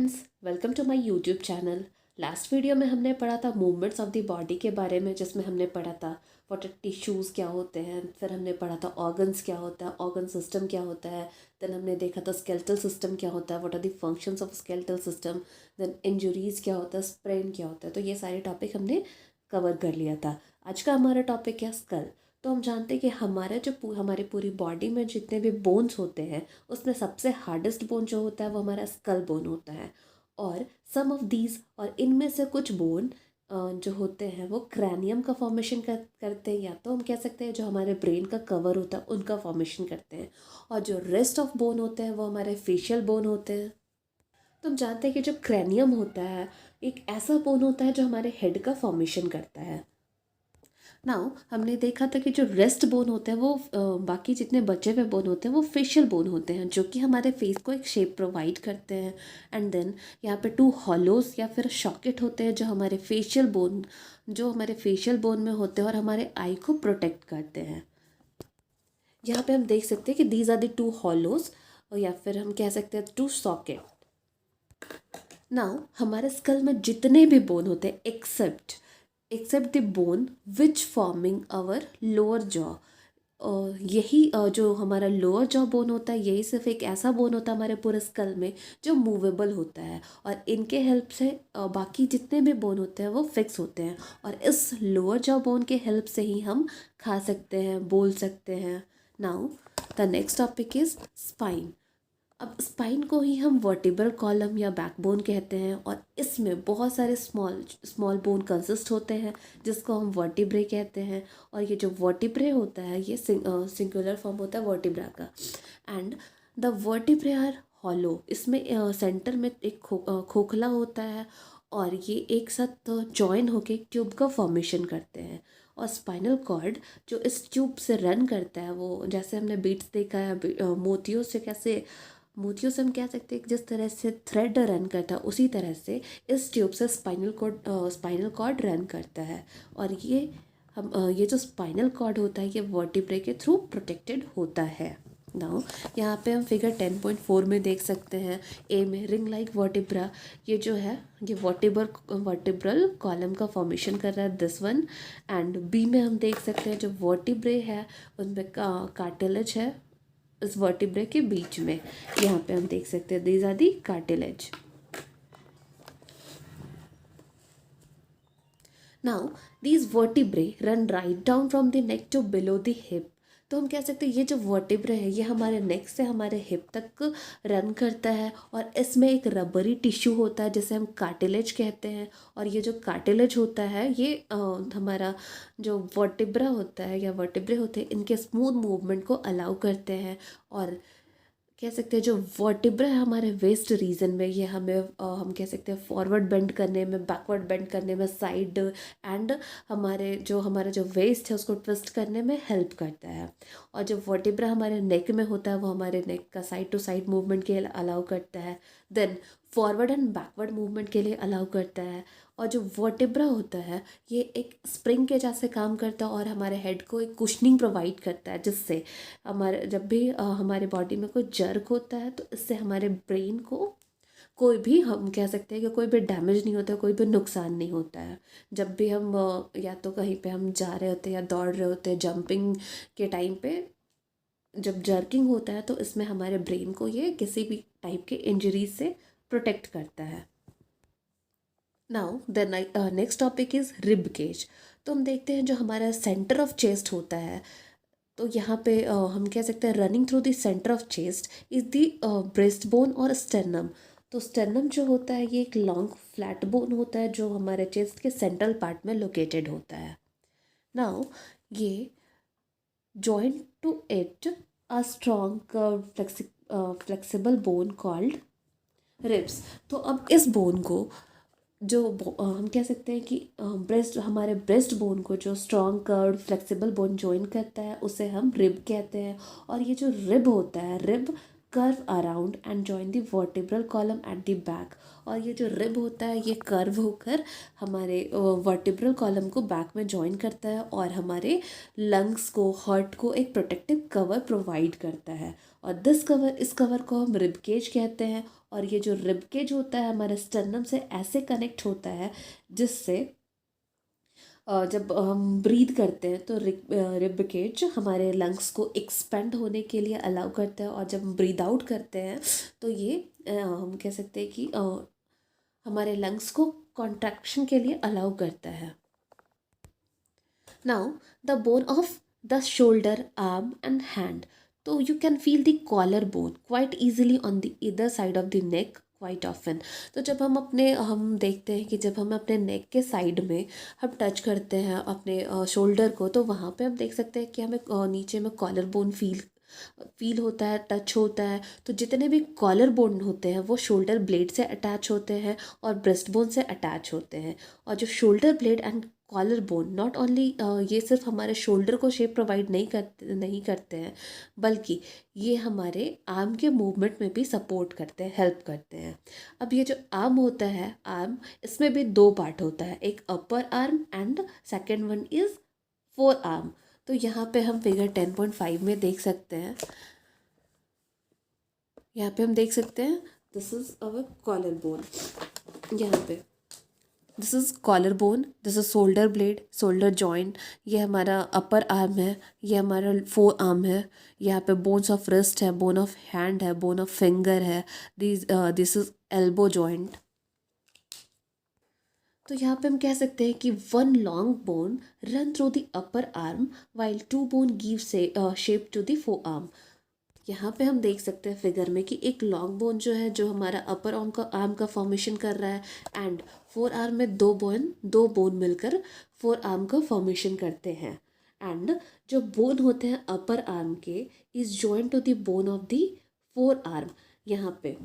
Friends, welcome to my YouTube channel. Last video में हमने पढ़ा था मूवमेंट्स ऑफ द बॉडी के बारे में, जिसमें हमने पढ़ा था व्हाट आर टिश्यूज़ क्या होते हैं, फिर हमने पढ़ा था ऑर्गन्स क्या होता है, ऑर्गन सिस्टम क्या होता है, देन हमने देखा था स्केलेटल सिस्टम क्या होता है, what are the functions of skeletal system, then injuries क्या होता है, स्प्रेन क्या होता है। तो ये सारे टॉपिक हमने कवर कर लिया था। आज का हमारा टॉपिक है स्कल। तो हम जानते हैं कि हमारे पूरी बॉडी में जितने भी बोन्स होते हैं उसमें सबसे हार्डेस्ट बोन जो होता है वो हमारा स्कल बोन होता है। और सम ऑफ दीज और इनमें से कुछ बोन जो होते हैं वो क्रैनियम का फॉर्मेशन करते हैं, या तो हम कह सकते हैं जो हमारे ब्रेन का कवर होता है उनका फॉर्मेशन करते हैं। और जो रेस्ट ऑफ बोन होते हैं वो हमारे फेशियल बोन होते हैं। तो हम जानते हैं कि जो क्रैनियम होता है एक ऐसा बोन होता है जो हमारे हेड का फॉर्मेशन करता है। नाउ हमने देखा था कि जो रेस्ट बोन होते हैं वो बाकी जितने बचे हुए बोन होते हैं वो फेशियल बोन होते हैं, जो कि हमारे फेस को एक शेप प्रोवाइड करते हैं। एंड देन यहाँ पे टू हॉलोस या फिर सॉकेट होते हैं जो हमारे फेशियल बोन में होते हैं और हमारे आई को प्रोटेक्ट करते हैं। यहाँ पे हम देख सकते हैं कि these are the two hollows, या फिर हम कह सकते हैं टू सॉकेट। नाउ हमारे स्कल में जितने भी बोन होते हैं except the bone which forming our lower jaw, यही जो हमारा लोअर जॉ बोन होता है यही सिर्फ एक ऐसा बोन होता है हमारे पूरे स्कल में जो मूवेबल होता है, और इनके हेल्प से बाकी जितने भी बोन होते हैं वो फिक्स होते हैं। और इस लोअर जॉ बोन के हेल्प से ही हम खा सकते हैं, बोल सकते हैं। Now the next topic is spine. अब स्पाइन को ही हम वर्टिब्रल कॉलम या बैकबोन कहते हैं, और इसमें बहुत सारे स्मॉल स्मॉल बोन कंसिस्ट होते हैं जिसको हम वर्टिब्रे कहते हैं। और ये जो वर्टिब्रे होता है ये सिंगुलर फॉर्म होता है वर्टिब्रा का। And the vertebrae are hollow, इसमें सेंटर में एक खोखला होता है और ये एक साथ जॉइन होके एक ट्यूब का फॉर्मेशन करते हैं। और स्पाइनल कॉर्ड जो इस ट्यूब से रन करता है, वो जैसे हमने बीट्स देखा है मोतियों से हम कह सकते हैं कि जिस तरह से थ्रेड रन करता है उसी तरह से इस ट्यूब से स्पाइनल कॉर्ड रन करता है। और ये जो स्पाइनल कॉर्ड होता है ये वर्टिब्रे के थ्रू प्रोटेक्टेड होता है। नाउ यहाँ पे हम फिगर 10.4 में देख सकते हैं, ए में रिंग लाइक वर्टिब्रा, ये जो है ये वर्टिब्रल कॉलम का फॉर्मेशन कर रहा है, दिस वन। एंड बी में हम देख सकते हैं जो वर्टिब्रे है उनमें कार्टिलेज है इस वर्टिब्रे के बीच में। यहाँ पे हम देख सकते हैं these are the cartilage. Now these vertebrae run right down from the neck to below the hip. तो हम कह सकते हैं ये जो वर्टिब्रे है ये हमारे नेक से हमारे हिप तक रन करता है, और इसमें एक रबरी टिश्यू होता है जिसे हम कार्टिलेज कहते हैं। और ये जो कार्टिलेज होता है ये हमारा जो वर्टिब्रा होता है या वर्टिब्रे होते हैं इनके स्मूथ मूवमेंट को अलाउ करते हैं। और कह सकते हैं जो वर्टिब्रा है हमारे वेस्ट रीजन में ये हमें हम कह सकते हैं फॉरवर्ड बेंड करने में, बैकवर्ड बेंड करने में, साइड एंड हमारा जो वेस्ट है उसको ट्विस्ट करने में हेल्प करता है। और जो वर्टिब्रा हमारे नेक में होता है वो हमारे नेक का साइड टू साइड मूवमेंट के लिए अलाउ करता है, then forward and backward movement के लिए अलाउ करता है। और जो वर्टिब्रा होता है ये एक स्प्रिंग के जैसे काम करता है और हमारे हेड को एक कुशनिंग प्रोवाइड करता है, जिससे हमारे जब भी हमारे बॉडी में कोई जर्क होता है तो इससे हमारे ब्रेन को कोई भी हम कह सकते हैं कि कोई भी डैमेज नहीं होता है, कोई भी नुकसान नहीं होता है। जब भी हम या तो कहीं पे हम जा रहे होते हैं या दौड़ रहे होते हैं, जंपिंग के टाइम पे जब जर्किंग होता है तो इसमें हमारे ब्रेन को ये किसी भी टाइप के इंजरीज से प्रोटेक्ट करता है। Now the next topic is rib cage. तो हम देखते हैं जो हमारा सेंटर ऑफ चेस्ट होता है, तो यहाँ पे हम कह सकते हैं running through the centre of chest is the breast bone और स्टेर्नम। तो स्टेर्नम जो होता है ये एक लॉन्ग फ्लैट बोन होता है जो हमारे चेस्ट के सेंट्रल पार्ट में लोकेटेड होता है। नाउ ये joint to it a strong flexible bone called ribs. तो अब इस बोन को हम कह सकते हैं कि हमारे ब्रेस्ट बोन को जो strong curve flexible bone join करता है उसे हम रिब कहते हैं। और ये जो रिब होता है, rib curve around and join the vertebral column at the back. और ये जो रिब होता है ये कर्व होकर हमारे वर्टिब्रल कॉलम को बैक में जॉइन करता है और हमारे लंग्स को, हार्ट को एक प्रोटेक्टिव कवर प्रोवाइड करता है। और इस कवर को हम रिब केज कहते हैं। और ये जो रिब केज होता है हमारे स्टर्नम से ऐसे कनेक्ट होता है जिससे जब हम ब्रीद करते हैं तो रिब केज हमारे लंग्स को एक्सपेंड होने के लिए अलाउ करता है। और जब हम ब्रीद आउट करते हैं तो ये हम कह सकते हैं कि हमारे लंग्स को कॉन्ट्रैक्शन के लिए अलाउ करता है। Now the bone of the shoulder, arm and hand. तो you can feel the collar bone quite easily on the either side of the neck quite often. तो जब हम देखते हैं कि जब हम अपने नेक के साइड में हम टच करते हैं अपने शोल्डर को, तो वहाँ पे हम देख सकते हैं कि हमें नीचे में कॉलर बोन फील होता है, टच होता है। तो जितने भी कॉलर बोन होते हैं वो शोल्डर ब्लेड से अटैच होते हैं और ब्रेस्ट बोन से अटैच होते हैं। और जो shoulder blade and collar bone not only ये सिर्फ हमारे शोल्डर को शेप प्रोवाइड नहीं करते हैं, बल्कि ये हमारे आर्म के मूवमेंट में भी सपोर्ट करते हैं, हेल्प करते हैं। अब ये जो आर्म होता है, आर्म, इसमें भी दो पार्ट होता है, एक upper arm and second one is four arm. तो यहाँ पे हम फिगर 10.5 में देख सकते हैं, यहाँ पे हम देख सकते हैं this is our collar bone. यहाँ पे this is collar bone, this is shoulder blade, shoulder joint. ये हमारा अपर आर्म है, ये हमारा फोर आर्म है। यहाँ पे बोन्स ऑफ रिस्ट है, बोन ऑफ हैंड है, बोन ऑफ फिंगर है। This is elbow joint. तो यहाँ पे हम कह सकते हैं कि one long bone run through the upper arm while two bone give से shape to the forearm. यहाँ पे हम देख सकते हैं फिगर में कि एक लॉन्ग बोन जो है, जो हमारा अपर आर्म का फॉर्मेशन कर रहा है, एंड फोर आर्म में दो बोन मिलकर फोर आर्म का फॉर्मेशन करते हैं। एंड जो बोन होते हैं अपर आर्म के is joint to the bone of the forearm. यहाँ पे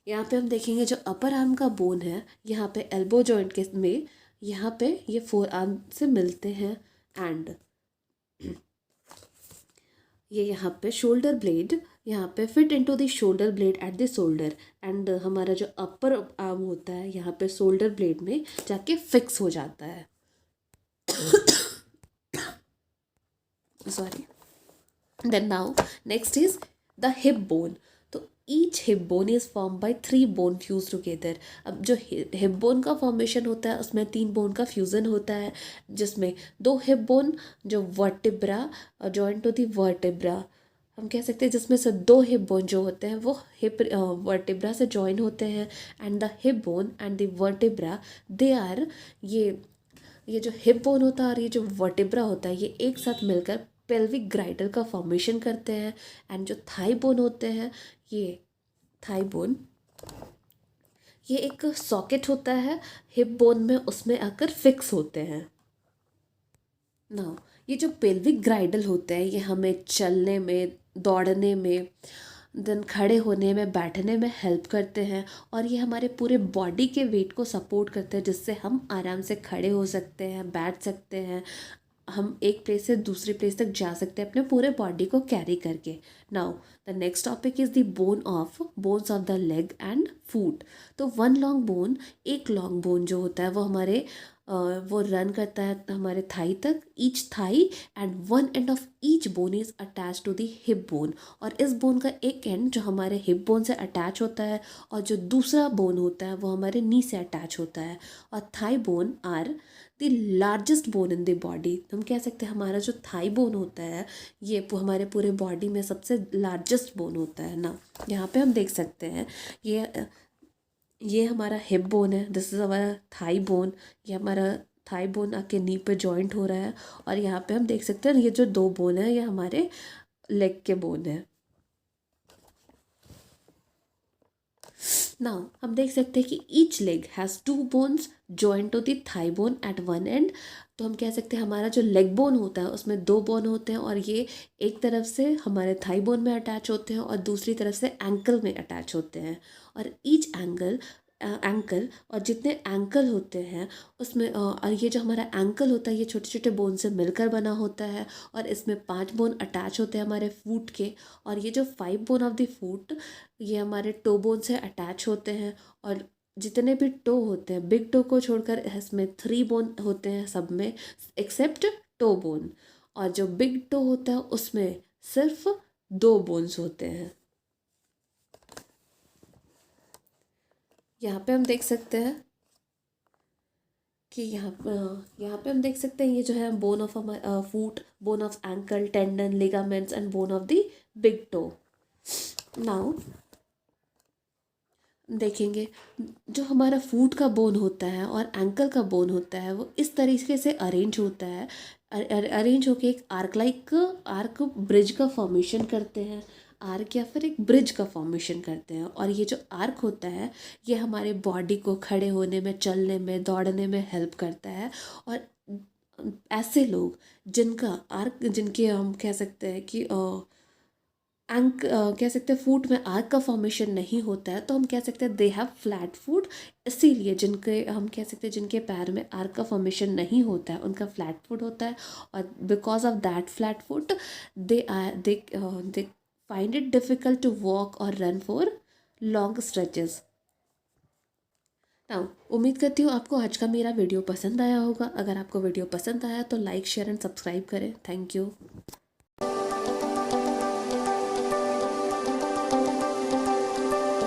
यहाँ पे हम देखेंगे जो अपर आर्म का बोन है, यहाँ पे एल्बो जॉइंट के में यहाँ पे ये फोर आर्म से मिलते हैं। एंड ये यहाँ पे शोल्डर ब्लेड यहाँ पे fit into the shoulder blade at the shoulder. And हमारा जो अपर आर्म होता है यहाँ पे शोल्डर ब्लेड में जाके फिक्स हो जाता है। Sorry. Then now next is the hip bone. तो each hip bone is form by 3 bone fuse together. अब जो हिप बोन का फॉर्मेशन होता है उसमें 3 बोन का फ्यूजन होता है, जिसमें 2 हिप बोन जो vertebra joint to the vertebra हम कह सकते हैं, जिसमें से 2 हिप बोन जो होते हैं वो हिप वर्टिब्रा से जॉइन होते हैं। And the hip bone and the vertebra they are ये जो हिप बोन होता है और ये जो वर्टिब्रा होता है ये एक साथ मिलकर पेल्विक ग्राइडल का फॉर्मेशन करते हैं। एंड जो थाई बोन होते हैं, ये थाई बोन ये एक सॉकेट होता है हिप बोन में, उसमें आकर फिक्स होते हैं। ना ये जो पेल्विक ग्राइडल होते हैं ये हमें चलने में, दौड़ने में, देन खड़े होने में, बैठने में हेल्प करते हैं। और ये हमारे पूरे बॉडी के वेट को सपोर्ट करते हैं, जिससे हम आराम से खड़े हो सकते हैं, बैठ सकते हैं, हम एक प्लेस से दूसरे प्लेस तक जा सकते हैं अपने पूरे बॉडी को कैरी करके। Now the next topic is the bones of the leg and foot. तो वन लॉन्ग बोन, एक लॉन्ग बोन जो होता है वो वो रन करता है हमारे थाई तक, each thigh, and one end of each bone is attach to the hip bone. और इस बोन का एक एंड जो हमारे हिप बोन से अटैच होता है और जो दूसरा बोन होता है वो हमारे नी से अटैच होता है। और thigh bone are the largest bone in the body. हम कह सकते हैं हमारा जो थाई बोन होता है ये हमारे पूरे बॉडी में सबसे लार्जेस्ट बोन होता है ना। यहाँ पे हम देख सकते हैं ये हमारा हिप बोन है, दिस इज़ हमारा थाई बोन। ये हमारा थाई बोन आके नी पे जॉइंट हो रहा है। और यहाँ पे हम देख सकते हैं ये जो 2 बोन है ये हमारे लेग के बोन है। नाउ हम देख सकते हैं कि each leg has 2 bones joint to the thigh bone at one end. तो हम कह सकते हैं हमारा जो लेग बोन होता है उसमें 2 बोन होते हैं और ये एक तरफ से हमारे थाई बोन में अटैच होते हैं और दूसरी तरफ से एंकल में अटैच होते हैं। और ईच एंकल, और जितने एंकल होते हैं उसमें और ये जो हमारा एंकल होता है ये छोटे छोटे बोन से मिलकर बना होता है, और इसमें 5 बोन अटैच होते हैं हमारे फूट के, और ये जो 5 बोन ऑफ द फूट ये हमारे टो बोन से अटैच होते हैं। और जितने भी टो होते हैं, बिग टो को छोड़कर इसमें 3 बोन होते हैं सब में, एक्सेप्ट टो बोन। और जो बिग टो होता है उसमें सिर्फ 2 बोन्स होते हैं। यहाँ पे हम देख सकते हैं कि यहाँ पे हम देख सकते हैं ये जो है bone of foot, bone of ankle, tendon, ligaments and bone of the big toe. Now देखेंगे जो हमारा फूट का बोन होता है और एंकल का बोन होता है वो इस तरीके से अरेंज होता है, अरेंज होके एक आर्क ब्रिज का फॉर्मेशन करते हैं, आर्क या फिर एक ब्रिज का फॉर्मेशन करते हैं। और ये जो आर्क होता है ये हमारे बॉडी को खड़े होने में, चलने में, दौड़ने में हेल्प करता है। और ऐसे लोग जिनका आर्क, जिनके हम कह सकते हैं कि कह सकते हैं फूट में आर्क का फॉर्मेशन नहीं होता है, तो हम कह सकते हैं दे हैव फ्लैट फूट। इसीलिए जिनके हम कह सकते हैं जिनके पैर में आर्क का फॉर्मेशन नहीं होता है उनका फ्लैट फुट होता है। और because of that flat foot they find it difficult to walk और run for long stretches. Now उम्मीद करती हूँ आपको आज का मेरा वीडियो पसंद आया होगा। अगर आपको वीडियो पसंद आया तो लाइक, शेयर एंड सब्सक्राइब करें। Thank you.